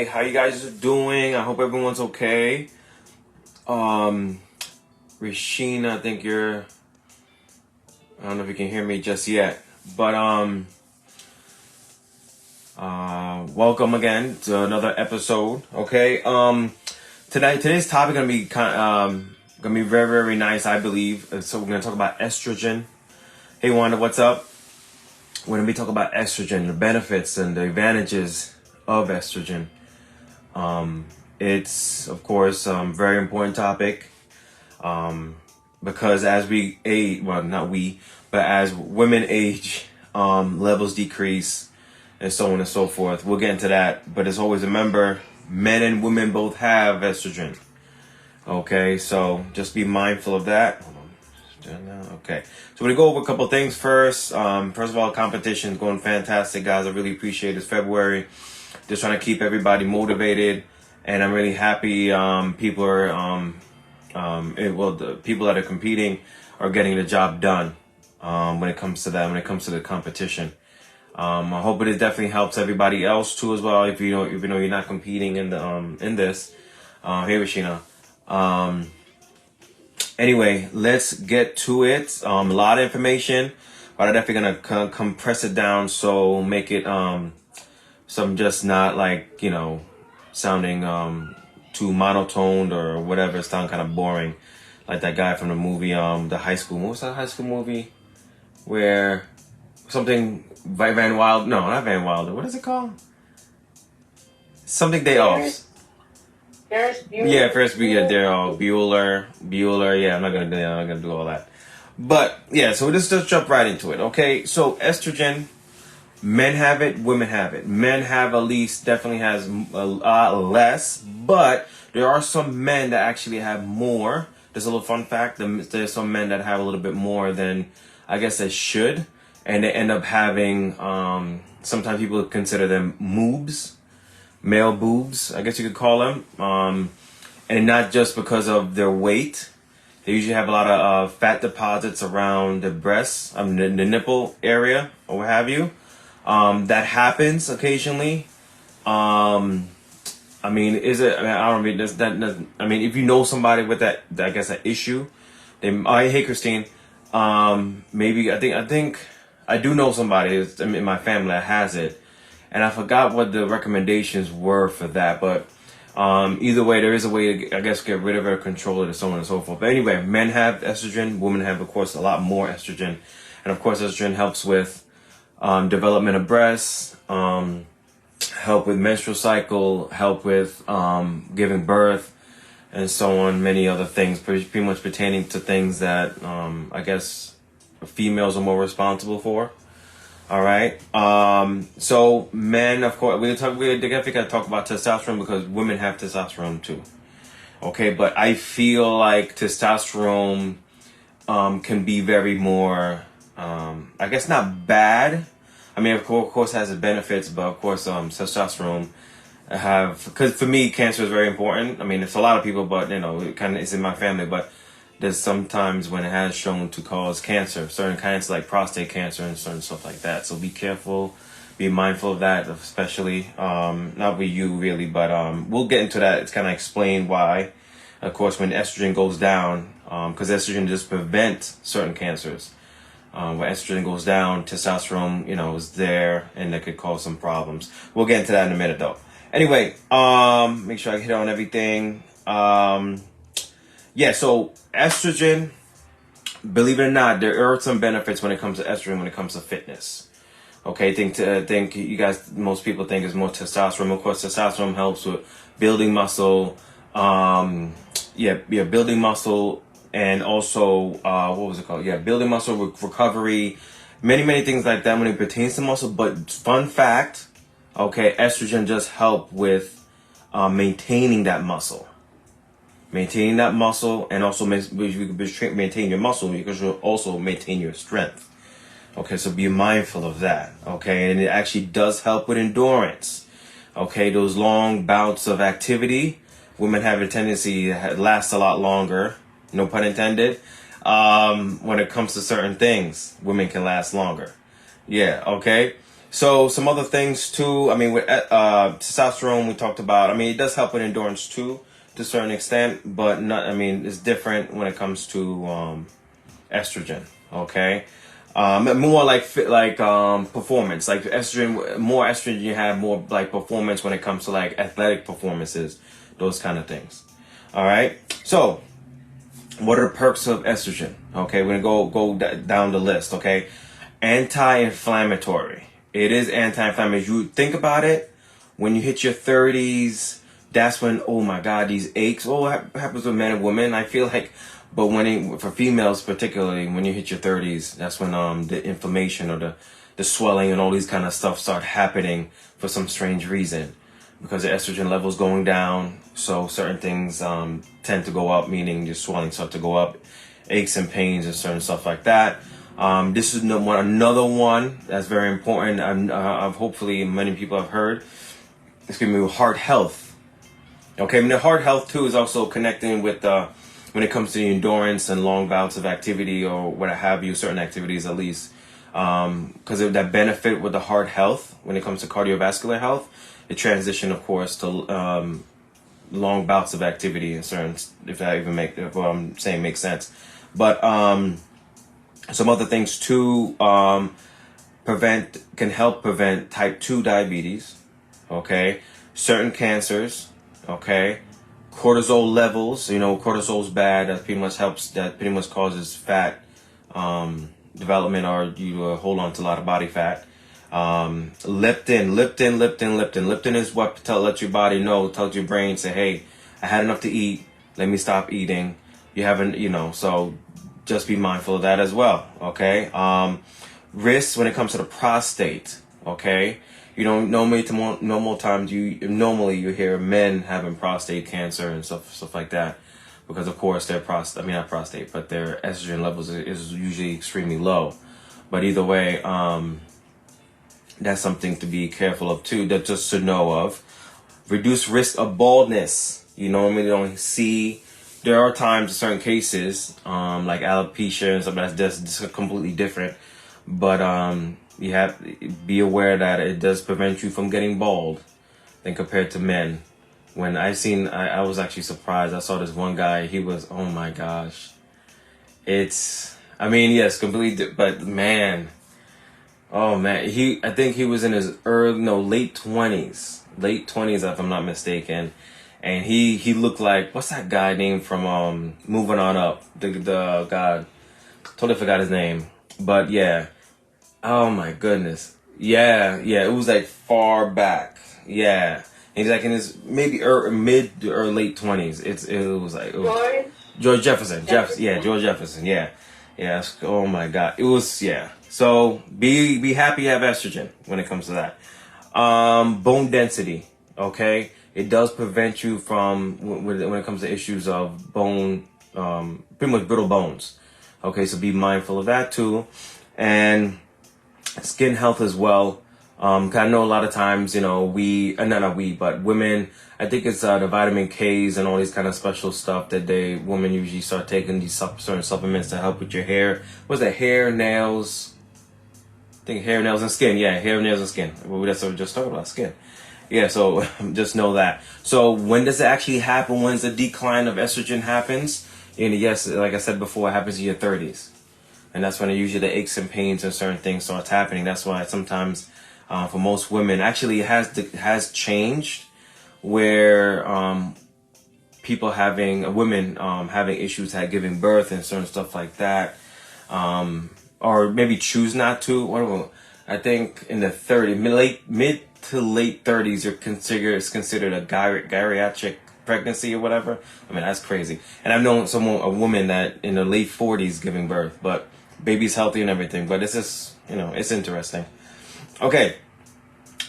how you guys are doing? I hope everyone's okay. Rashina, I don't know if you can hear me just yet, but welcome again to another episode. Okay, today's topic gonna be gonna be very, very nice, I believe. So we're gonna talk about estrogen. Hey Wanda, what's up? We're gonna be talking about estrogen, the benefits and the advantages of estrogen. It's of course very important topic because as we age, well, not we, but as women age, levels decrease and so on and so forth. We'll get into that, but as always, remember, men and women both have estrogen. Okay, so just be mindful of that. Okay, so we're gonna go over a couple things first. First of all, competition is going fantastic, guys. I really appreciate it. It's February. Just trying to keep everybody motivated, and I'm really happy. People are, the people that are competing are getting the job done. When it comes to that, when it comes to the competition, I hope it definitely helps everybody else too as well. If you know, even though you're not competing in the in this, hey Rashina. Anyway, let's get to it. A lot of information, but I'm definitely gonna compress it down, so make it some just not like, sounding too monotoned or whatever, sound kind of boring, like that guy from the movie the high school. What was that high school movie where something Van Wilder? No, not Van Wilder. What is it called? Something Day Off. Ferris Bueller. Yeah, Ferris Bueller, Bueller. Yeah, I'm not gonna do all that. But yeah, so let's just jump right into it. Okay, so estrogen, men have it, women have it. Men have definitely has a lot less, but there are some men that actually have more. There's a little fun fact: there's some men that have a little bit more than I guess they should, and they end up having. Sometimes people consider them moobs. Male boobs, I guess you could call them, and not just because of their weight. They usually have a lot of fat deposits around the breasts, the nipple area, or what have you. That happens occasionally. I mean, is it? I mean, I don't mean that. I mean, if you know somebody with that, I guess that issue. Hey Christine. Maybe I think I do know somebody in my family that has it. And I forgot what the recommendations were for that, but either way, there is a way to, I guess, get rid of it or control it and so on and so forth. But anyway, men have estrogen, women have, of course, a lot more estrogen. And of course, estrogen helps with development of breasts, help with menstrual cycle, help with giving birth, and so on, many other things, pretty much pertaining to things that I guess females are more responsible for. All right. So men, of course, we definitely got to talk about testosterone because women have testosterone too. Okay, but I feel like testosterone can be very more, I guess not bad. I mean, of course, has its benefits, but of course, testosterone because for me, cancer is very important. I mean, it's a lot of people, but it kind of is in my family, but. There's sometimes when it has shown to cause cancer, certain kinds like prostate cancer and certain stuff like that. So be careful, be mindful of that, especially, not with you really, but we'll get into that. It's kind of explain why, of course, when estrogen goes down, because estrogen just prevents certain cancers. When estrogen goes down, testosterone, is there and that could cause some problems. We'll get into that in a minute though. Anyway, make sure I hit on everything. Yeah, so estrogen, believe it or not, there are some benefits when it comes to estrogen, when it comes to fitness. Okay, think you guys, most people think is more testosterone. Of course, testosterone helps with building muscle. Building muscle, and also what was it called? Yeah, building muscle recovery, many things like that when it pertains to muscle. But fun fact, okay, estrogen just help with maintaining that muscle. Maintaining that muscle, and also maintain your muscle because you'll also maintain your strength. Okay, so be mindful of that. Okay, and it actually does help with endurance. Okay, those long bouts of activity, women have a tendency to last a lot longer. No pun intended. When it comes to certain things, women can last longer. Yeah. Okay. So some other things too. I mean, with testosterone, we talked about. I mean, it does help with endurance too, to a certain extent, but not. I mean, it's different when it comes to estrogen. Okay, more like performance. Like estrogen, more estrogen you have, more like performance when it comes to like athletic performances, those kind of things. All right. So, what are the perks of estrogen? Okay, we're gonna down the list. Okay, anti-inflammatory. It is anti-inflammatory. You think about it, when you hit your 30s, that's when, oh my God, these aches. Oh, what happens with men and women? I feel like, but for females particularly, when you hit your 30s, that's when the inflammation or the swelling and all these kind of stuff start happening for some strange reason, because the estrogen levels going down. So certain things tend to go up, meaning your swelling start to go up, aches and pains and certain stuff like that. This is another one that's very important. I've hopefully many people have heard. It's going to be heart health. Okay, and the heart health too is also connecting with when it comes to the endurance and long bouts of activity or what have you, certain activities at least. Because of that benefit with the heart health when it comes to cardiovascular health, it transition, of course, to long bouts of activity and certain, if what I'm saying makes sense. But some other things too can help prevent type 2 diabetes, okay, certain cancers, okay, cortisol levels. Cortisol's bad. That pretty much causes fat development, or you hold on to a lot of body fat. Leptin is what lets your body know, tells your brain, say, hey, I had enough to eat, let me stop eating. You haven't, so just be mindful of that as well. Okay. Risks when it comes to the prostate. Okay. Normal times you hear men having prostate cancer and stuff like that, because of course their not prostate, but their estrogen levels is usually extremely low. But either way, that's something to be careful of too. That just to know of. Reduce risk of baldness. You normally don't see. There are times in certain cases, like alopecia and stuff, that's completely different. But you have be aware that it does prevent you from getting bald, than compared to men. When I was actually surprised. I saw this one guy. He was, oh my gosh. Yes, completely, but man. Oh man, I think he was in his late 20s, if I'm not mistaken, and he looked like, what's that guy named from Moving On Up? The guy, totally forgot his name, but yeah, oh my goodness, yeah, it was like far back, yeah, he's like in his maybe mid or late 20s. It was like George Jefferson, George Jefferson, yeah. Oh my God, it was, yeah. So be happy you have estrogen when it comes to that. Bone density, okay? It does prevent you from when it comes to issues of bone, pretty much brittle bones. Okay, so be mindful of that too, and skin health as well. 'Cause I know a lot of times, but women, I think it's the vitamin K's and all these kind of special stuff that women usually start taking these certain supplements to help with your hair. What's that? Hair, nails. I think hair, nails, and skin. Yeah, hair, nails, and skin. Well, that's what we just talked about, skin. Yeah, so just know that. So when does it actually happen? When's the decline of estrogen happens? And yes, like I said before, it happens in your 30s. And that's when usually the aches and pains and certain things starts happening. That's why sometimes for most women, actually it has changed, where women having issues giving birth and certain stuff like that, or maybe choose not to. I think in the mid to late 30s, it's considered a geriatric pregnancy or whatever. I mean, that's crazy. And I've known a woman that in the late 40s giving birth, but baby's healthy and everything. But it's just, it's interesting. Okay,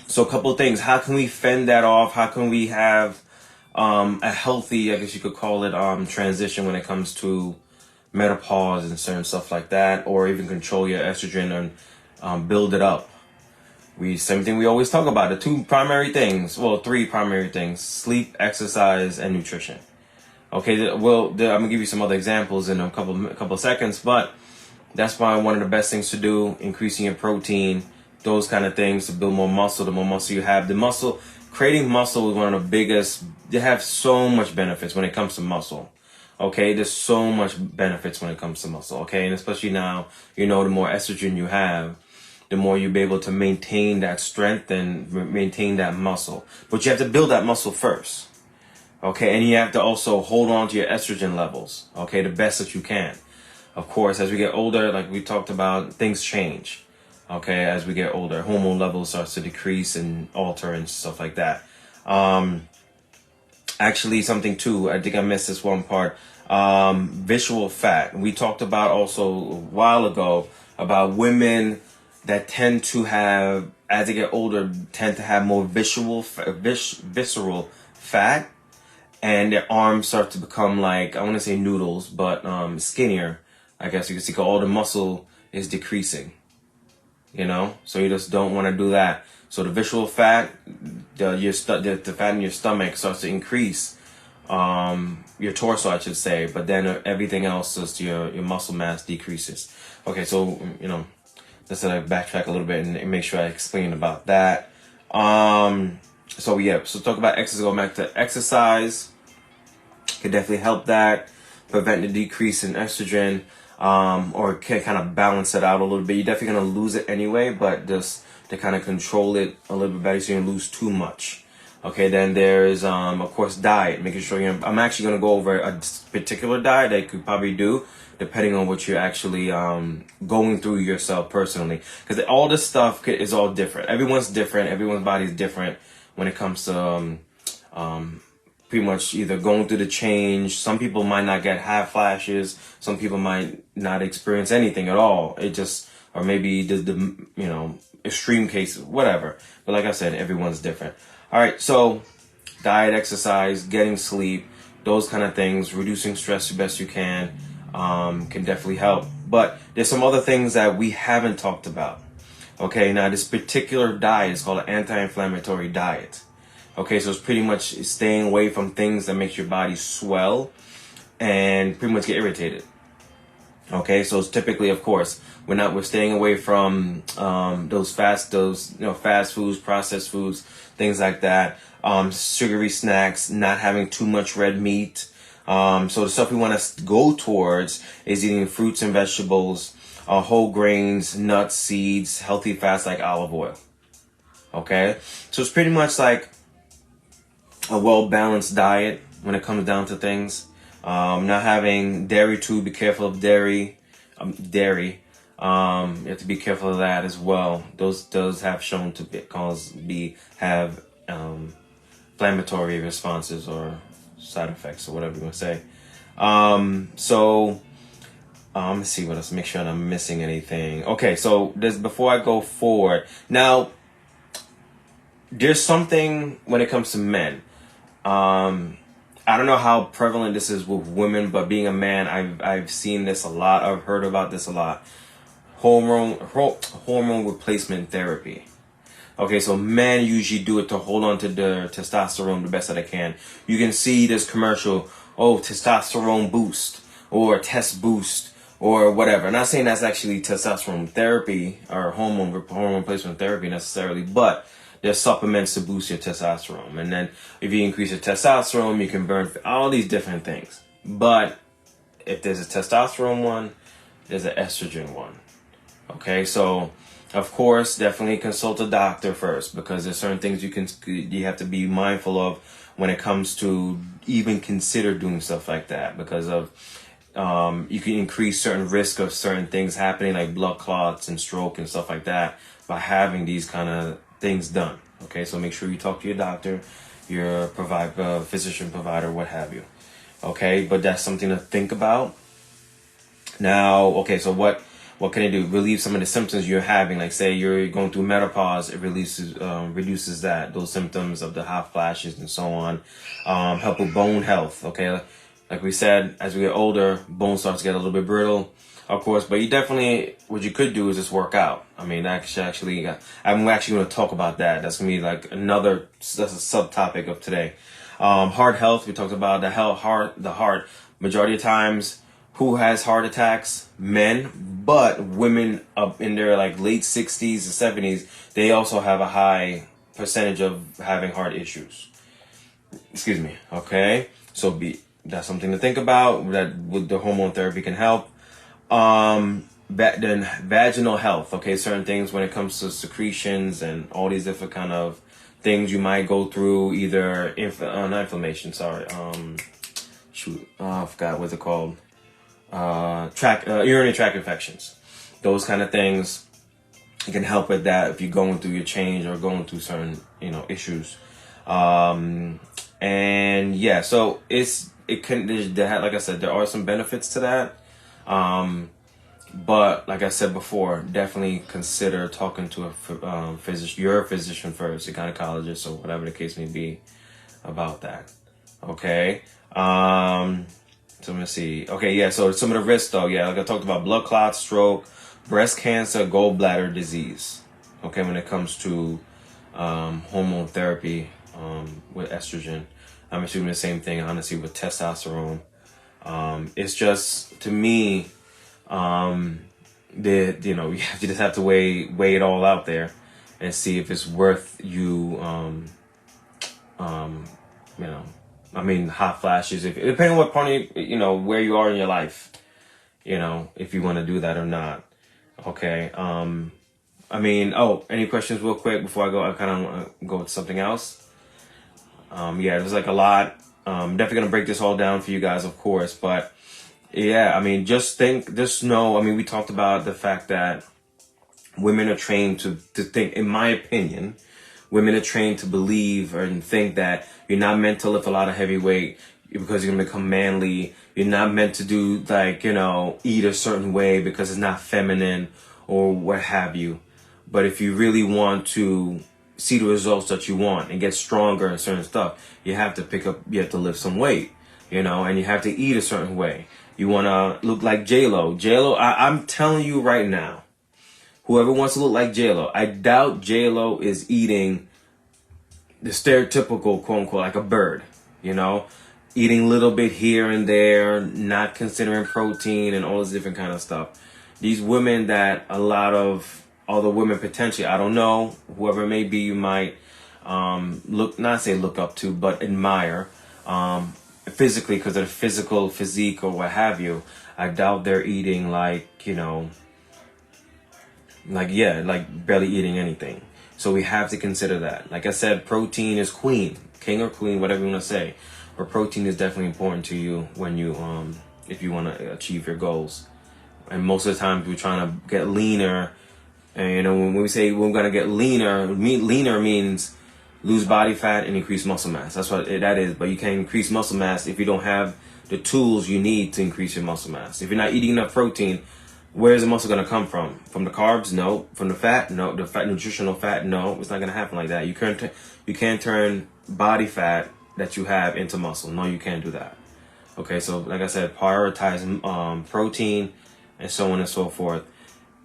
so a couple of things. How can we fend that off? How can we have a healthy, I guess you could call it, transition when it comes to menopause and certain stuff like that, or even control your estrogen and build it up? Same thing we always talk about, the three primary things: sleep, exercise, and nutrition. Okay, well, I'm gonna give you some other examples in a couple of seconds, but that's why one of the best things to do: increasing your protein, those kind of things to build more muscle. The more muscle you have, the muscle, creating muscle is one of the biggest. They have so much benefits when it comes to muscle. Okay, there's so much benefits when it comes to muscle. Okay, and especially now, the more estrogen you have, the more you'll be able to maintain that strength and maintain that muscle. But you have to build that muscle first. Okay, and you have to also hold on to your estrogen levels. Okay, the best that you can. Of course, as we get older, like we talked about, things change. Okay, as we get older, hormone levels starts to decrease and alter and stuff like that. Actually, something too, I think I missed this one part. Visceral fat. We talked about also a while ago about women that tend to have, as they get older, tend to have more visceral fat, and their arms start to become like, I want to say noodles, but skinnier. I guess you can see all the muscle is decreasing. So you just don't want to do that. So the visceral fat, the fat in your stomach starts to increase, your torso, I should say, but then everything else, just your muscle mass decreases. Okay, so let's backtrack a little bit and make sure I explain about that. So talk about exercise. Go back to exercise. Could definitely help that, prevent the decrease in estrogen, or can kind of balance it out a little bit. You're definitely gonna lose it anyway, but just to kind of control it a little bit better, so you don't lose too much. Okay, then there's of course diet, making sure I'm actually gonna go over a particular diet that you could probably do depending on what you're actually going through yourself personally, because all this stuff is all different. Everyone's different. Everyone's body is different when it comes to pretty much either going through the change. Some people might not get hot flashes. Some people might not experience anything at all. It just, or maybe the extreme cases, whatever. But like I said, everyone's different. All right, so diet, exercise, getting sleep, those kind of things, reducing stress the best you can definitely help. But there's some other things that we haven't talked about. Okay, now this particular diet is called an anti-inflammatory diet. Okay, so it's pretty much staying away from things that make your body swell and pretty much get irritated. Okay, so it's typically, of course, we're staying away from those fast foods, processed foods, things like that. Sugary snacks, not having too much red meat. So the stuff we want to go towards is eating fruits and vegetables, whole grains, nuts, seeds, healthy fats like olive oil. Okay, so it's pretty much like a well-balanced diet when it comes down to things. Not having dairy too. Be careful of dairy. You have to be careful of that as well. Those does have shown to have inflammatory responses or side effects or whatever you want to say. Let's see what else. Make sure I'm missing anything. Okay, so before I go forward now, there's something when it comes to men. I don't know how prevalent this is with women, but being a man, I've seen this a lot. I've heard about this a lot. Hormone replacement therapy. Okay, so men usually do it to hold on to their testosterone the best that they can. You can see this commercial, testosterone boost or test boost or whatever. I'm not saying that's actually testosterone therapy or hormone replacement therapy necessarily, but there's supplements to boost your testosterone. And then if you increase your testosterone, you can burn all these different things. But if there's a testosterone one, there's an estrogen one. Okay, so of course, definitely consult a doctor first, because there's certain things you have to be mindful of when it comes to even consider doing stuff like that, because of you can increase certain risk of certain things happening like blood clots and stroke and stuff like that by having these kind of things done. Okay, so make sure you talk to your doctor, your physician provider, what have you. Okay, but that's something to think about. Now, okay, so what can it do? Relieve some of the symptoms you're having. Like say you're going through menopause, it reduces those symptoms of the hot flashes and so on. Help with bone health. Okay, like we said, as we get older, bones start to get a little bit brittle, of course. But what you could do is just work out. I mean, I'm actually going to talk about that. That's going to be like that's a subtopic of today. Heart health. We talked about the heart. Majority of times, who has heart attacks? Men. but women up in their like late 60s and 70s, they also have a high percentage of having heart issues. Excuse me. Okay, so that's something to think about. That with the hormone therapy can help. Then vaginal health. Okay, certain things when it comes to secretions and all these different kind of things you might go through, either not inflammation. Sorry. I forgot what's it called. Urinary tract infections. Those kind of things. It can help with that if you're going through your change or going through certain issues. And yeah, so it can, like I said, there are some benefits to that. But like I said before, definitely consider talking to a physician, your physician first, a gynecologist or whatever the case may be about that. Okay. So let me see. Okay, yeah, so some of the risks though, yeah, like I talked about blood clots, stroke, breast cancer, gallbladder disease. Okay, when it comes to hormone therapy with estrogen. I'm assuming the same thing, honestly, with testosterone. It's just, to me, you just have to weigh it all out there and see if it's worth you, hot flashes. Depending on what point, where you are in your life, if you want to do that or not. Okay. Any questions real quick before I go? I kind of want to go with something else. There's like a lot. Definitely going to break this all down for you guys, of course. But yeah, just know, we talked about the fact that women are trained to think, in my opinion, women are trained to believe and think that you're not meant to lift a lot of heavy weight because you're going to become manly. You're not meant to do eat a certain way because it's not feminine or what have you. But if you really want to see the results that you want and get stronger in certain stuff, you have to lift some weight, and you have to eat a certain way. You want to look like J-Lo. I'm telling you right now, whoever wants to look like J-Lo, I doubt J-Lo is eating the stereotypical, quote unquote, like a bird, eating a little bit here and there, not considering protein and all this different kind of stuff. These women that a lot of other women potentially, I don't know, whoever it may be, you might look up to, but admire physically because of the physical physique or what have you. I doubt they're eating like barely eating anything. So we have to consider that. Like I said, protein is king or queen, whatever you want to say. But protein is definitely important to you when you if you want to achieve your goals. And most of the time we're trying to get leaner. And when we say we're gonna get leaner, leaner means lose body fat and increase muscle mass. That's what that is. But you can't increase muscle mass if you don't have the tools you need to increase your muscle mass. If you're not eating enough protein, where's the muscle gonna come from? From the carbs? No. From the fat? No. The fat, nutritional fat? No. It's not gonna happen like that. You can't turn body fat that you have into muscle. No, you can't do that. Okay, so like I said, prioritize protein and so on and so forth.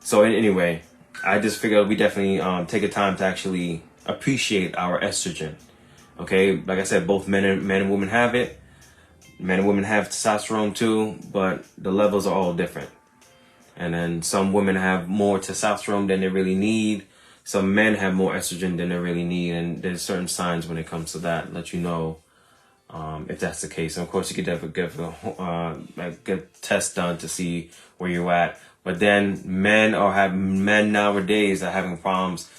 So anyway, I just figured we definitely take a time to actually appreciate our estrogen. Okay, like I said, both men and women have it. Men and women have testosterone too, but the levels are all different. And then some women have more testosterone than they really need. Some men have more estrogen than they really need, and there's certain signs when it comes to that let you know if that's the case. And of course, you could get tests done to see where you're at. But then men nowadays are having problems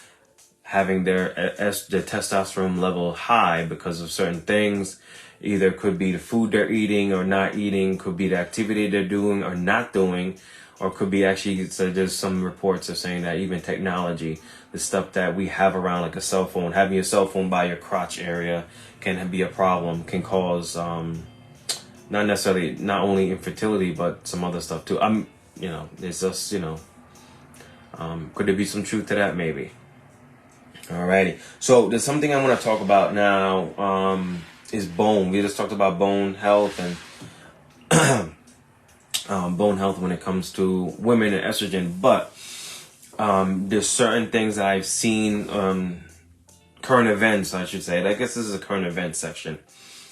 having their testosterone level high because of certain things. Either could be the food they're eating or not eating, could be the activity they're doing or not doing, or could be actually, so there's some reports are saying that even technology, the stuff that we have around like a cell phone, having your cell phone by your crotch area can be a problem, can cause not only infertility, but some other stuff too. It's just, could there be some truth to that? Maybe. Alrighty. So there's something I want to talk about now, is bone. We just talked about bone health and bone health when it comes to women and estrogen. But there's certain things that I've seen, current events, I should say. I guess this is a current event section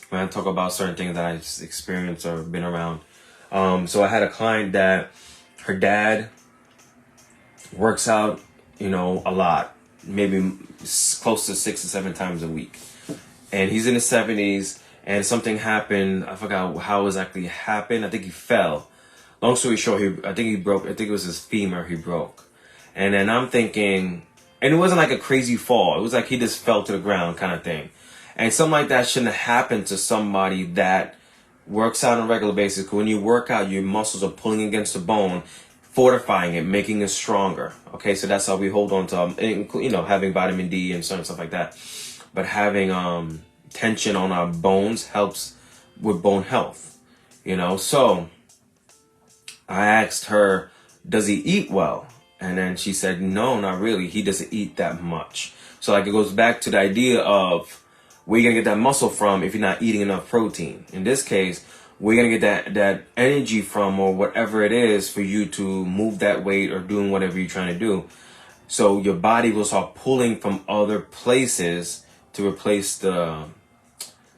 when I talk about certain things that I've experienced or been around. So I had a client that her dad works out, a lot, maybe close to 6 or 7 times a week. And he's in his 70s, and something happened. I forgot how exactly it happened. I think he fell. Long story short, I think it was his femur he broke. And then I'm thinking, and it wasn't like a crazy fall. It was like he just fell to the ground kind of thing. And something like that shouldn't happen to somebody that works out on a regular basis. 'Cause when you work out, your muscles are pulling against the bone, fortifying it, making it stronger. Okay, so that's how we hold on to, having vitamin D and certain stuff like that. But having tension on our bones helps with bone health. So I asked her, does he eat well? And then she said, no, not really. He doesn't eat that much. So like it goes back to the idea of where you're going to get that muscle from if you're not eating enough protein. In this case, we're going to get that energy from, or whatever it is for you to move that weight or doing whatever you're trying to do. So your body will start pulling from other places to replace the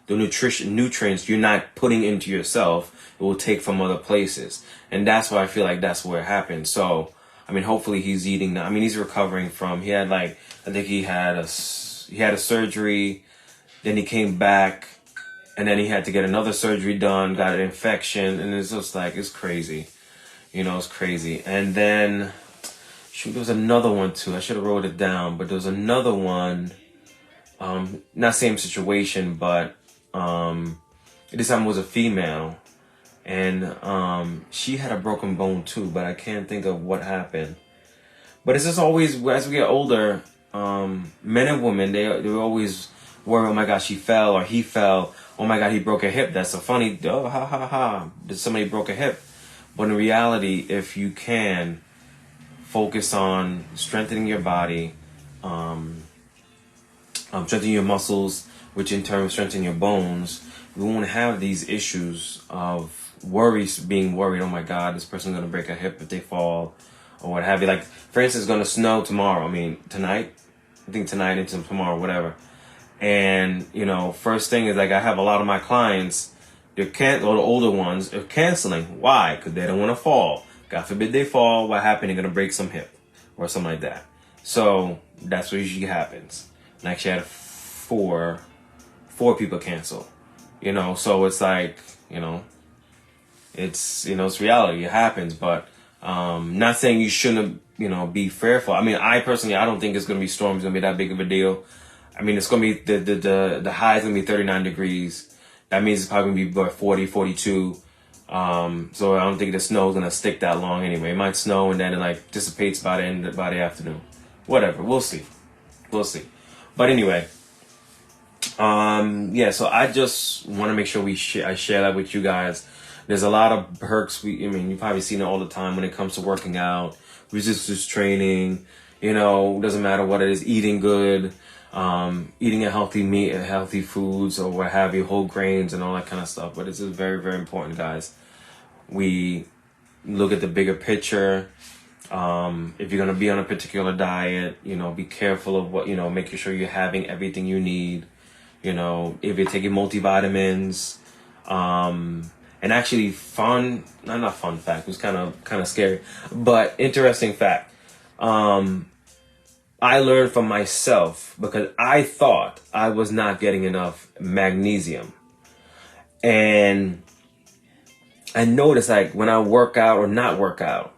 nutrients you're not putting into yourself. It will take from other places. And that's why I feel like that's where it happened. So, hopefully he's eating now. He's recovering from, he had I think he had a surgery, then he came back, and then he had to get another surgery done, got an infection, and it's just like, it's crazy. It's crazy. And then, there was another one too. I should have wrote it down, but there was another one, not same situation, but this time was a female, and she had a broken bone too, but I can't think of what happened. But it's just always, as we get older, men and women, they always worry, oh my gosh, she fell or he fell. Oh my God, he broke a hip. That's so funny. Oh, ha, ha, ha. Did somebody broke a hip? But in reality, if you can focus on strengthening your body, strengthening your muscles, which in turn strengthen your bones, we won't have these issues of being worried, oh my God, this person's going to break a hip if they fall or what have you. Like, for instance, it's going to snow tomorrow. Tonight. I think tonight into tomorrow, whatever. And, first thing is, like, I have a lot of my clients, or the older ones, are canceling. Why? Because they don't want to fall. God forbid they fall. What happened? They're going to break some hip or something like that. So that's what usually happens. And I actually had four people cancel. So it's like, it's reality. It happens. But not saying you shouldn't, be fearful. I personally, I don't think it's going to be storms going to be that big of a deal. It's going to be, the high is going to be 39 degrees. That means it's probably going to be about 40, 42. So I don't think the snow is going to stick that long anyway. It might snow and then it dissipates by the afternoon. Whatever. We'll see. But anyway, so I just want to make sure I share that with you guys. There's a lot of perks. You've probably seen it all the time when it comes to working out, resistance training, doesn't matter what it is, eating good, eating a healthy meat, healthy foods, or what have you, whole grains and all that kind of stuff. But it's just very, very important, guys. We look at the bigger picture. If you're going to be on a particular diet, be careful of what, making sure you're having everything you need. If you're taking multivitamins, and actually not fun fact, it was kind of scary, but interesting fact. I learned from myself because I thought I was not getting enough magnesium. And I noticed, like, when I work out or not work out,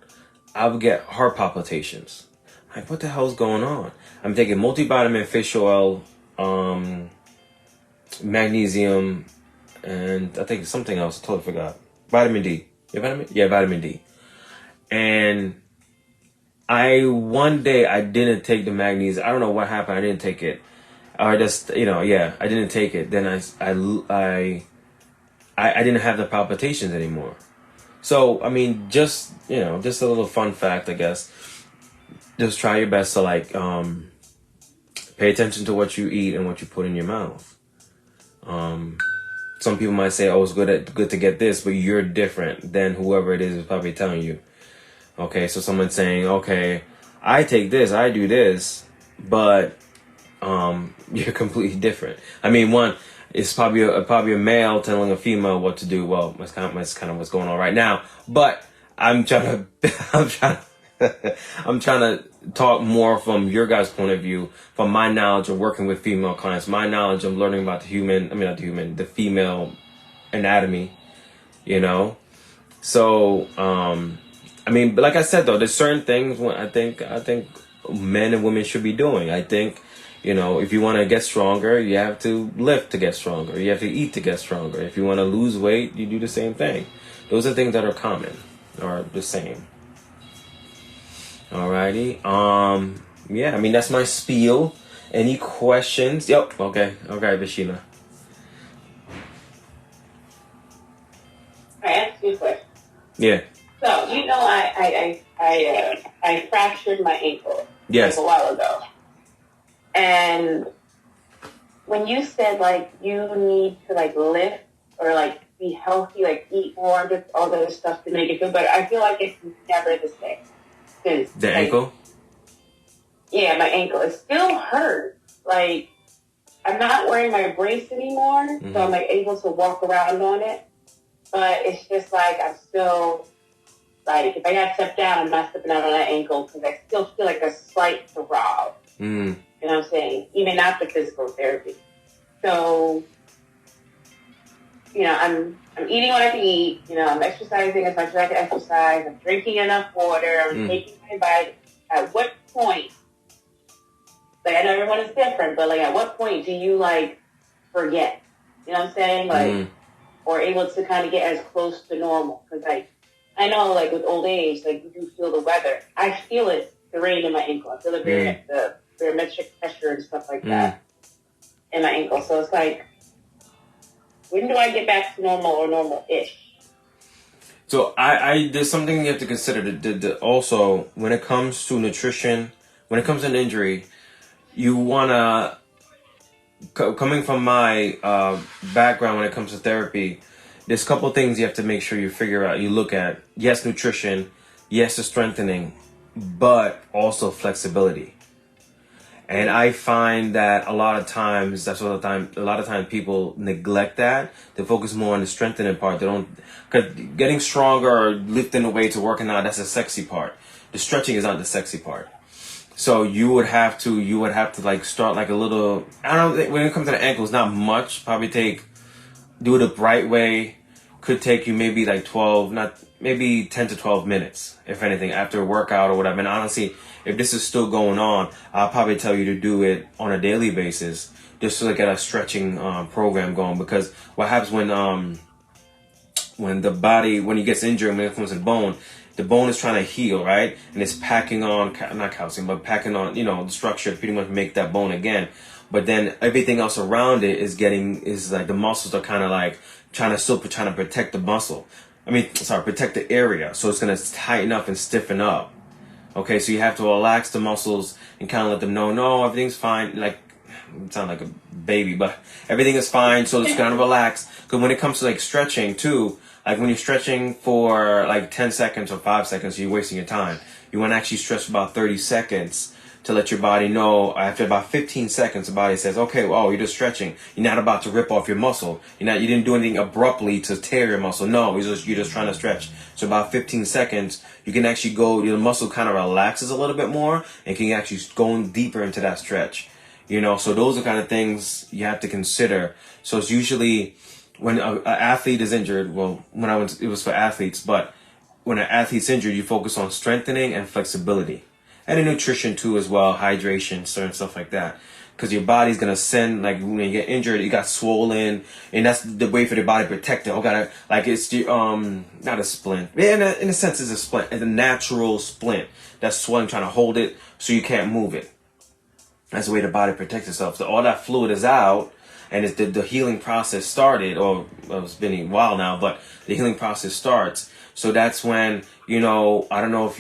I would get heart palpitations. Like, what the hell's going on? I'm taking multivitamin, fish oil, magnesium, and I think something else. I totally forgot. Vitamin D. Vitamin D. And one day I didn't take the magnesium. I don't know what happened. I didn't take it. Or just, I didn't take it. Then I didn't have the palpitations anymore. So, just a little fun fact, I guess. Just try your best to pay attention to what you eat and what you put in your mouth. Some people might say, oh, it's good to get this, but you're different than whoever it is probably telling you. Okay, so someone's saying, okay, I take this, I do this, but you're completely different. One, it's probably a male telling a female what to do. Well, that's kind of what's going on right now. But I'm trying to I'm trying to talk more from your guys' point of view, from my knowledge of working with female clients, my knowledge of learning about the female anatomy, you know? So, but like I said though, there's certain things when I think men and women should be doing. I think, if you want to get stronger, you have to lift to get stronger. You have to eat to get stronger. If you want to lose weight, you do the same thing. Those are things that are common or the same. Alrighty. That's my spiel. Any questions? Yep. Okay, Vishina. I asked you a question. Yeah. So I fractured my ankle. Yes. Like a while ago, and when you said like you need to like lift or like be healthy, like eat more, and all the other stuff to make it feel better, I feel like it's never the same. The ankle? Yeah, my ankle. It still hurts. Like, I'm not wearing my brace anymore, so I'm like able to walk around on it. But it's just like I'm still, like, if I got to step down, I'm not stepping out on that ankle because I still feel like a slight throb. You know what I'm saying? Even after physical therapy. So, I'm eating what I can eat. I'm exercising as much as I can exercise. I'm drinking enough water. I'm taking my vitamins. At what point, like, I know everyone is different, but like, at what point do you like forget? You know what I'm saying? Like, or able to kind of get as close to normal? Because like, I know like with old age, like you do feel the weather. I feel it, the rain in my ankle. I feel the barometric pressure and stuff like that in my ankle. So it's like, when do I get back to normal or normal-ish? So there's something you have to consider. Also, when it comes to nutrition, when it comes to an injury, you wanna, coming from my background when it comes to therapy, there's a couple things you have to make sure you figure out. You look at, yes, nutrition, yes, the strengthening, but also flexibility. And I find that a lot of times people neglect that. They focus more on the strengthening part. They don't, because getting stronger or lifting the weights or working out, that's the sexy part. The stretching is not the sexy part. So you would have to like start like a little, I don't think, when it comes to the ankles, not much. Probably do it the right way. Could take you maybe like 10 to 12 minutes, if anything, after a workout or whatever. And honestly, if this is still going on, I'll probably tell you to do it on a daily basis, just to get a stretching program going. Because what happens when you get injured, when it comes to the bone is trying to heal, right? And it's packing on, not calcium, but packing on, the structure to pretty much make that bone again. But then everything else around it is like the muscles are kind of like trying to protect the muscle. Protect the area. So it's going to tighten up and stiffen up. Okay, so you have to relax the muscles and kind of let them know, no, everything's fine. Like, it sounds like a baby, but everything is fine. So just kind of relax. Because when it comes to like stretching too, like when you're stretching for like 10 seconds or 5 seconds, you're wasting your time. You want to actually stretch for about 30 seconds to let your body know. After about 15 seconds, the body says, okay, well, you're just stretching. You're not about to rip off your muscle. You didn't do anything abruptly to tear your muscle. No, you're just trying to stretch. So about 15 seconds, you can actually go, your muscle kind of relaxes a little bit more and can actually go deeper into that stretch. So those are kind of things you have to consider. So it's usually when an athlete is injured, well, it was for athletes, but when an athlete's injured, you focus on strengthening and flexibility. And in nutrition too as well, hydration, certain stuff like that. Because your body's going to send, like when you get injured, you got swollen. And that's the way for the body to protect it. It's not a splint. Yeah, in a sense it's a splint. It's a natural splint that's swelling, trying to hold it so you can't move it. That's the way the body protects itself. So all that fluid is out. And it's the healing process started, or it's been a while now, but the healing process starts. So that's when, I don't know if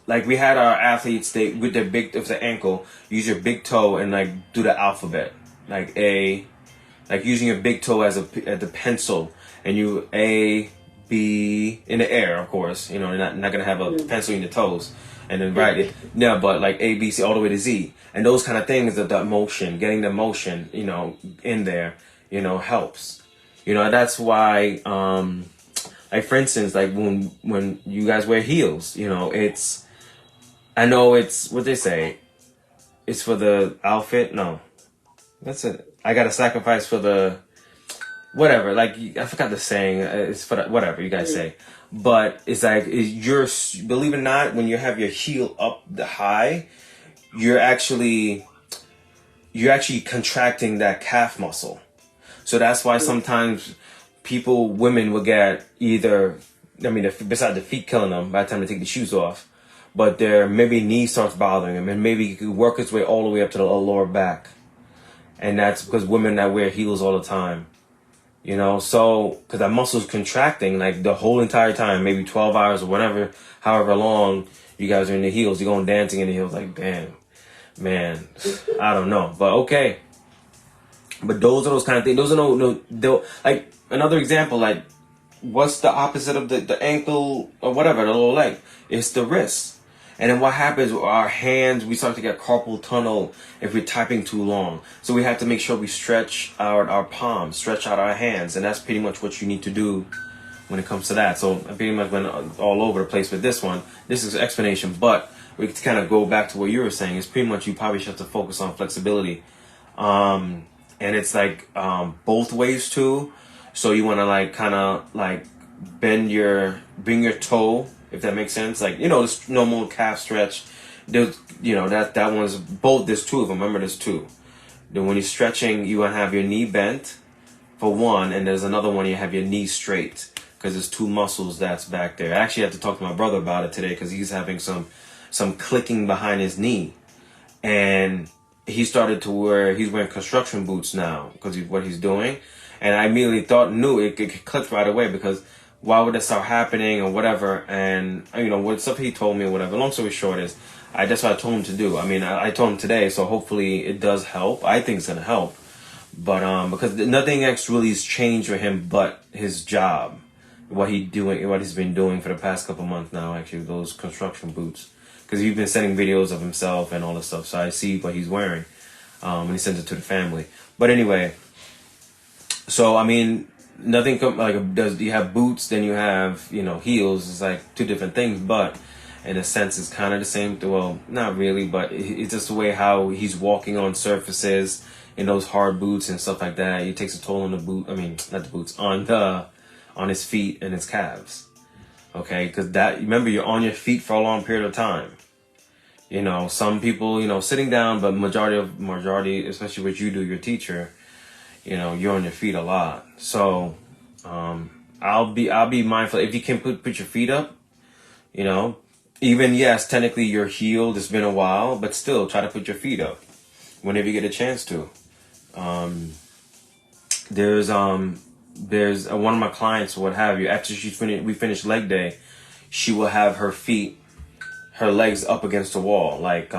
like we had our athletes, with their of the ankle, use your big toe and like do the alphabet, like using your big toe as the pencil, and you A, B in the air, of course. You're not gonna have a pencil in your toes, and then write it. No, but like A, B, C, all the way to Z, and those kind of things. That motion, getting the motion, in there, helps. That's why, like for instance, like when you guys wear heels, you know, I know it's what they say. It's for the outfit. No, that's it. I got to sacrifice for the whatever. Like I forgot the saying. It's for the, whatever you guys say. But it's like you're believe it or not, when you have your heel up the high, you're actually contracting that calf muscle. So that's why sometimes women will get either, I mean, besides the feet killing them by the time they take the shoes off, but their maybe knee starts bothering them, and maybe it could work its way all the way up to the lower back. And that's because women that wear heels all the time, you know, so because that muscle's contracting like the whole entire time, maybe 12 hours or whatever, however long you guys are in the heels, you're going dancing in the heels, like, damn, man, I don't know, but okay. But those are those kind of things. Those are like another example, like what's the opposite of the ankle or whatever, the little leg? It's the wrist. And then what happens with our hands, we start to get carpal tunnel if we're typing too long. So we have to make sure we stretch our palms, stretch out our hands. And that's pretty much what you need to do when it comes to that. So I pretty much went all over the place with this one. This is an explanation, but we can kind of go back to what you were saying. It's pretty much you probably should have to focus on flexibility. And it's like both ways too. So you want to like kind of like bring your toe, if that makes sense. Like, you know, this normal calf stretch. There's, you know, that one's both. There's two of them. Remember, there's two. Then when you're stretching, you want to have your knee bent for one, and there's another one you have your knee straight because there's two muscles that's back there. I actually have to talk to my brother about it today because he's having some clicking behind his knee, and he started to he's wearing construction boots now because of what he's doing. And I immediately knew it clicked right away, because why would that start happening or whatever? And, you know, what stuff he told me or whatever. Long story short is, that's what I told him to do. I mean, I told him today, so hopefully it does help. I think it's going to help. But, because nothing else really has changed for him but his job. What he's been doing for the past couple months now, actually, those construction boots. Because he's been sending videos of himself and all this stuff, so I see what he's wearing. And he sends it to the family. But anyway, so, I mean, nothing you have boots, then you have, you know, heels. It's like two different things, but in a sense it's kind of the same. Well, not really, but it's just the way how he's walking on surfaces in those hard boots and stuff like that. It takes a toll on the boot. I mean, not the boots, on his feet and his calves. Okay, because remember, you're on your feet for a long period of time. You know, some people, you know, sitting down, but majority, especially what you do, your teacher, you know, you're on your feet a lot. So, I'll be mindful. If you can put your feet up, you know, even, yes, technically you're healed. It's been a while, but still try to put your feet up whenever you get a chance to. There's one of my clients, what have you, after we finish leg day, she will have her legs up against the wall, like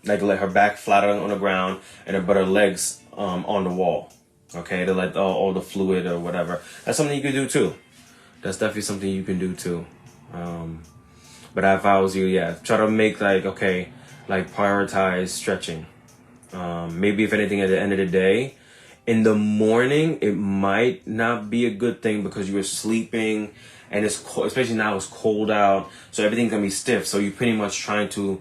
let her back flat on the ground, but her legs on the wall. Okay, to let all the fluid or whatever. That's something you can do too. That's definitely something you can do too. But if I was you, yeah, try to make prioritize stretching. Maybe if anything, at the end of the day, in the morning, it might not be a good thing because you were sleeping and it's cold, especially now it's cold out, so everything's gonna be stiff. So you're pretty much trying to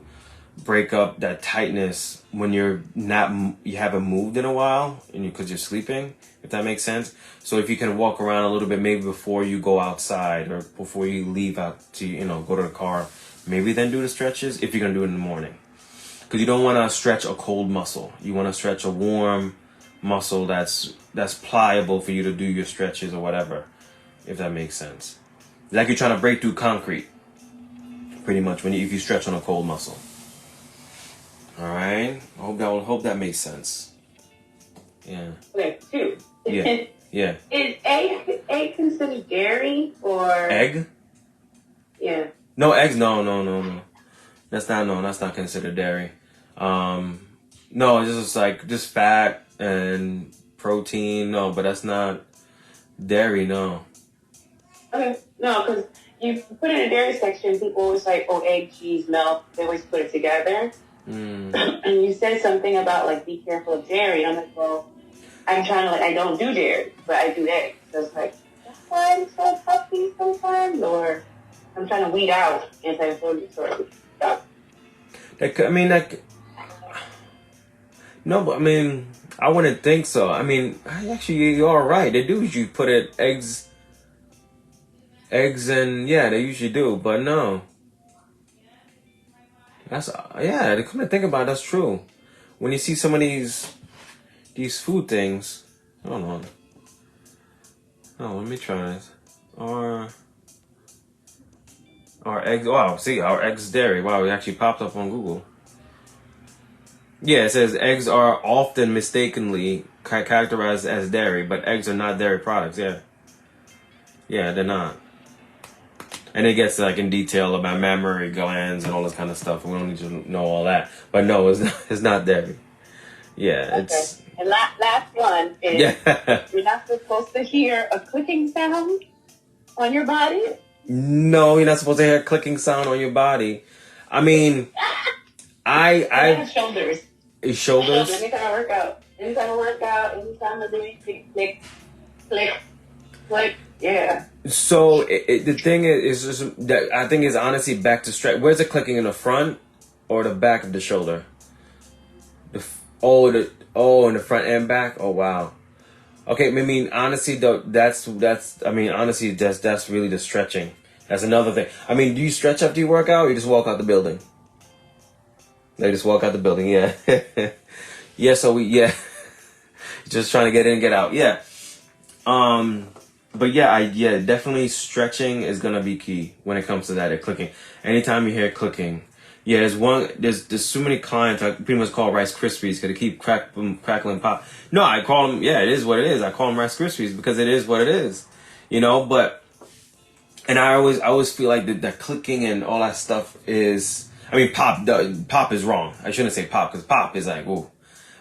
break up that tightness when you haven't moved in a while, and because you're sleeping, if that makes sense. So if you can walk around a little bit, maybe before you go outside or before you leave out to, you know, go to the car, maybe then do the stretches if you're gonna do it in the morning, because you don't want to stretch a cold muscle. You want to stretch a warm muscle that's pliable for you to do your stretches or whatever, if that makes sense. Like you're trying to break through concrete, pretty much, if you stretch on a cold muscle. All right. I hope that makes sense. Yeah. Okay, two. Yeah. Yeah. Is egg considered dairy or egg? Yeah. No eggs. No. That's not considered dairy. No, it's just fat and protein. No, but that's not dairy. No. Okay. No, because you put in a dairy section, people always like, oh, egg, cheese, milk. They always put it together. And you said something about be careful of dairy. And I'm like, well, I'm trying to I don't do dairy, but I do eggs. So it's why I'm so puffy sometimes, or I'm trying to weed out anti-inflammatory stuff. I mean, like, no, but I mean, I wouldn't think so. I mean, actually, you're all right. They do usually put it eggs, and yeah, they usually do. But no, that's yeah. To come to think about it, that's true. When you see some of these food things, hold on. Oh, let me try this. Our eggs. Wow, see, our eggs dairy. Wow, it actually popped up on Google. Yeah, it says eggs are often mistakenly characterized as dairy, but eggs are not dairy products. Yeah, yeah, they're not. And it gets like in detail about mammary glands and all this kind of stuff. We don't need to know all that, but no, it's not, it's not dairy. Yeah, Okay. it's And last one is yeah. you're not supposed to hear a clicking sound on your body. No, you're not supposed to hear a clicking sound on your body. I mean, I Shoulders. shoulders. Anytime I work out, anytime I do click, click, click, click. Yeah. So the thing is just that I think is honestly back to stretch. Where's the clicking, in the front or the back of the shoulder? In the front and back. Oh wow. Okay, I mean honestly though, that's I mean honestly that's really the stretching. That's another thing. I mean, do you stretch after you work out, or you just walk out the building? They just walk out the building. Yeah. Yeah. So just trying to get in and get out. Yeah. But yeah, definitely stretching is gonna be key when it comes to that. Clicking. Anytime you hear clicking, yeah, there's so many clients I pretty much call Rice Krispies because they keep crackling, pop. No, I call them. Yeah, it is what it is. I call them Rice Krispies because it is what it is. But and I always feel like the clicking and all that stuff is. I mean, pop is wrong. I shouldn't say pop because pop is like ooh,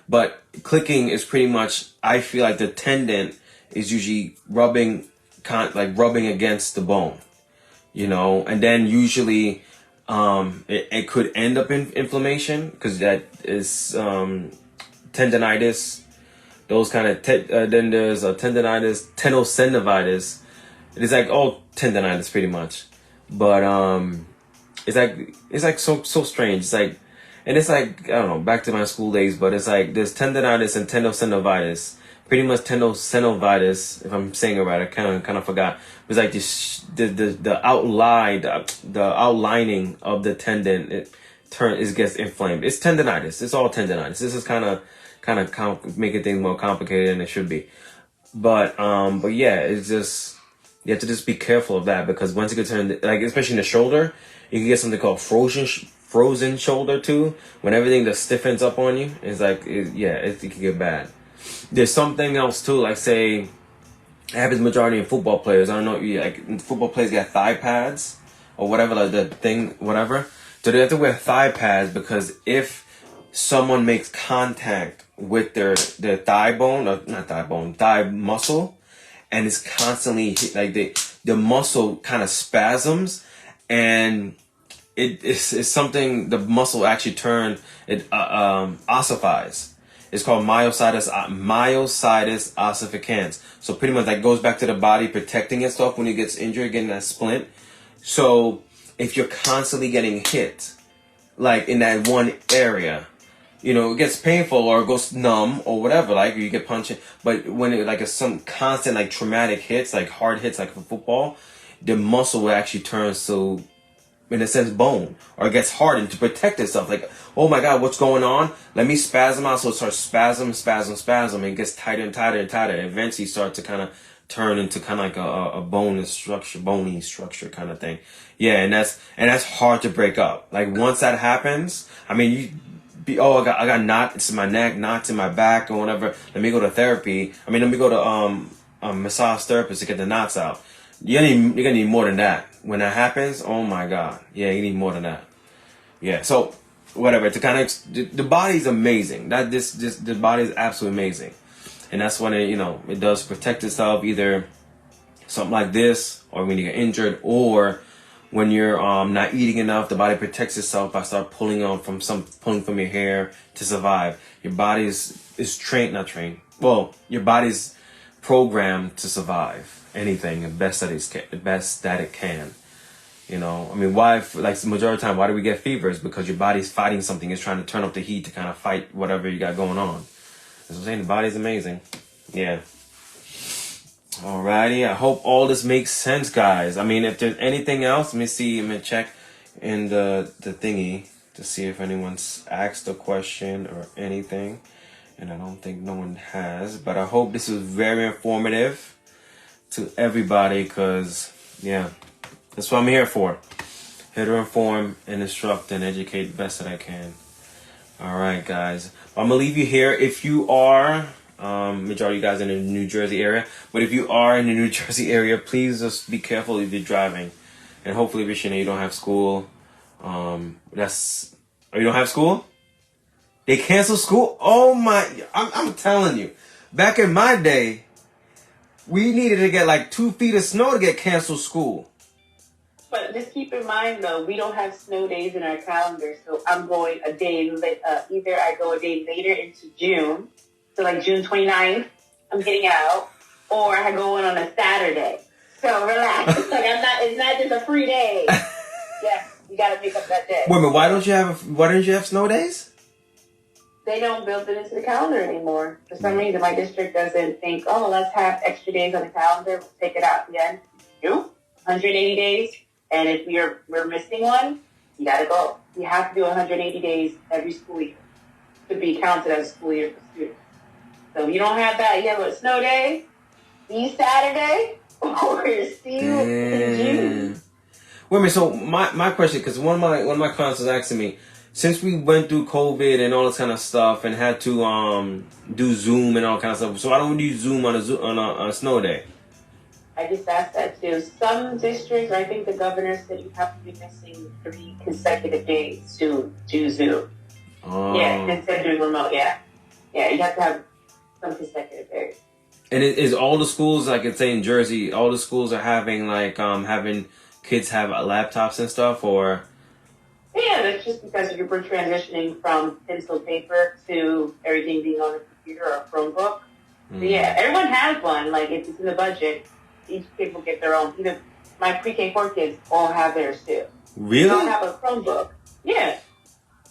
but clicking is pretty much. I feel like the tendon is usually rubbing against the bone, and then usually it could end up in inflammation because that is tendonitis, those kind of then there's tendonitis, tenosynovitis. It's like all tendonitis pretty much, but it's like so strange. It's like, and it's like I don't know, back to my school days, but it's like there's tendonitis and tenosynovitis. Pretty much tenosynovitis, if I'm saying it right, I kind of forgot. It was like the outlining of the tendon it gets inflamed. It's tendonitis. It's all tendonitis. This is kind of making things more complicated than it should be. But yeah, it's just you have to just be careful of that because once it gets turned, like especially in the shoulder, you can get something called frozen shoulder too. When everything just stiffens up on you, it's like it can get bad. There's something else too, like say, it happens majority in football players. I don't know, like football players get thigh pads or whatever, like the thing, whatever. So they have to wear thigh pads because if someone makes contact with their thigh bone, or not thigh bone, thigh muscle, and it's constantly like the muscle kind of spasms, and it's something the muscle actually ossifies. It's called myositis ossificans. So pretty much that goes back to the body protecting itself when it gets injured, getting that splint. So if you're constantly getting hit, like in that one area, it gets painful or it goes numb or whatever, like you get punched. But when it like some constant like traumatic hits, like hard hits, like for football, the muscle will actually turn to, in a sense, bone, or it gets hardened to protect itself. Like, oh my God, what's going on? Let me spasm out. So it starts spasm. And it gets tighter and tighter and tighter. And eventually starts to kind of turn into kind of like a bony structure kind of thing. Yeah, and that's hard to break up. Like once that happens, I mean, I got knots in my neck, knots in my back, or whatever. Let me go to therapy. Let me go to a massage therapist to get the knots out. You're gonna need more than that. When that happens, oh my God. Yeah, you need more than that. Yeah, so whatever. To kind of the body's amazing. The body is absolutely amazing. And that's when it does protect itself, either something like this, or when you get injured, or when you're not eating enough, the body protects itself by pulling from your hair to survive. Your body is trained, not trained. Well, your body's programmed to survive. anything the best that it can. You know, I mean, why? Like the majority of the time, why do we get fevers? Because your body's fighting something. It's trying to turn up the heat to kind of fight whatever you got going on. That's what I'm saying. The body's amazing. Yeah. Alrighty. I hope all this makes sense, guys. I mean, if there's anything else, let me see. I'm gonna check in the thingy to see if anyone's asked a question or anything. And I don't think no one has. But I hope this was very informative to everybody, because, yeah. That's what I'm here for. Here to inform and instruct and educate the best that I can. All right, guys. I'm going to leave you here. If you are, majority of you guys in the New Jersey area, but if you are in the New Jersey area, please just be careful if you're driving. And hopefully, Vishina, you don't have school. Oh, you don't have school? They cancel school? Oh, my. I'm telling you. Back in my day, we needed to get like 2 feet of snow to get canceled school. But just keep in mind, though, we don't have snow days in our calendar, so I'm going a day late. Either I go a day later into June, so like June 29th, I'm getting out, or I go in on a Saturday. So relax. It's not just a free day. Yeah, you got to make up that day. Wait a minute, why don't you have snow days? They don't build it into the calendar anymore. For some reason, my district doesn't think, oh, let's have extra days on the calendar. We'll take it out again. 180 days. And if we're missing one, you got to go. You have to do 180 days every school year to be counted as a school year for students. So if you don't have that, you have a snow day, see Saturday, or see you in June. Wait a minute. So my question, because one of my clients was asking me, since we went through COVID and all this kind of stuff and had to do Zoom and all kind of stuff, so why don't we do Zoom on a snow day? I just asked that too. Some districts, I think the governor said you have to be missing 3 consecutive days to do Zoom. Oh. Yeah, instead of doing remote, yeah. Yeah, you have to have some consecutive days. And is all the schools, like it's in Jersey, all the schools are having like having kids have laptops and stuff, or? Yeah, that's just because we're transitioning from pencil paper to everything being on a computer or a Chromebook. So yeah, everyone has one. Like if it's in the budget, each kid will get their own. Even my pre-K 4 kids all have theirs too. Really? They don't have a Chromebook. Yeah.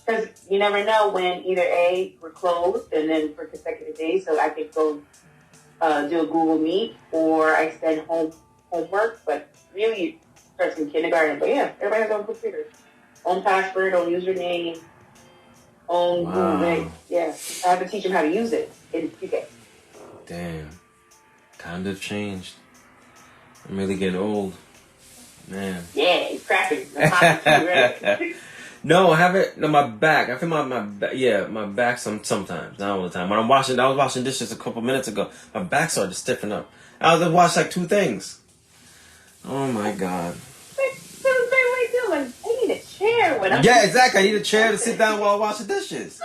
Because you never know when either A, we're closed and then for consecutive days, so I could go do a Google Meet, or I send homework, but really it starts in kindergarten. But yeah, everybody has their own computer. Own password, own username, own Google Meet. Yeah. I have to teach them how to use it in pre-K. Damn. Times have changed. I'm really getting old. Man. Yeah, you're cracking. Right? No, I haven't. No, my back. I feel my back. Yeah, my back sometimes. Not all the time. When I was washing dishes a couple minutes ago. My back started to stiffen up. I was to watch like 2 things. Oh my God. I need a chair when I'm. Yeah, exactly. I need a chair to sit down while I wash the dishes.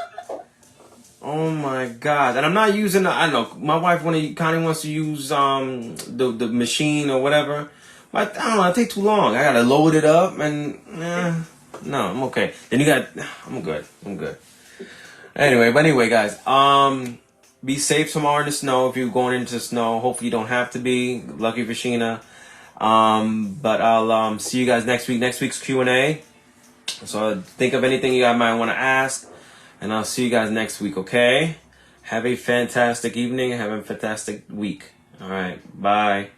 Oh my God. And I'm not using I don't know, my wife Connie wants to use the machine or whatever. But I don't know, it takes too long. I gotta load it up and no, I'm okay. Then I'm good. Anyway, guys, be safe tomorrow in the snow if you're going into the snow. Hopefully you don't have to be. Lucky for Sheena. But I'll see you guys next week. Next week's Q&A. So think of anything you guys might want to ask. And I'll see you guys next week, okay? Have a fantastic evening. Have a fantastic week. All right. Bye.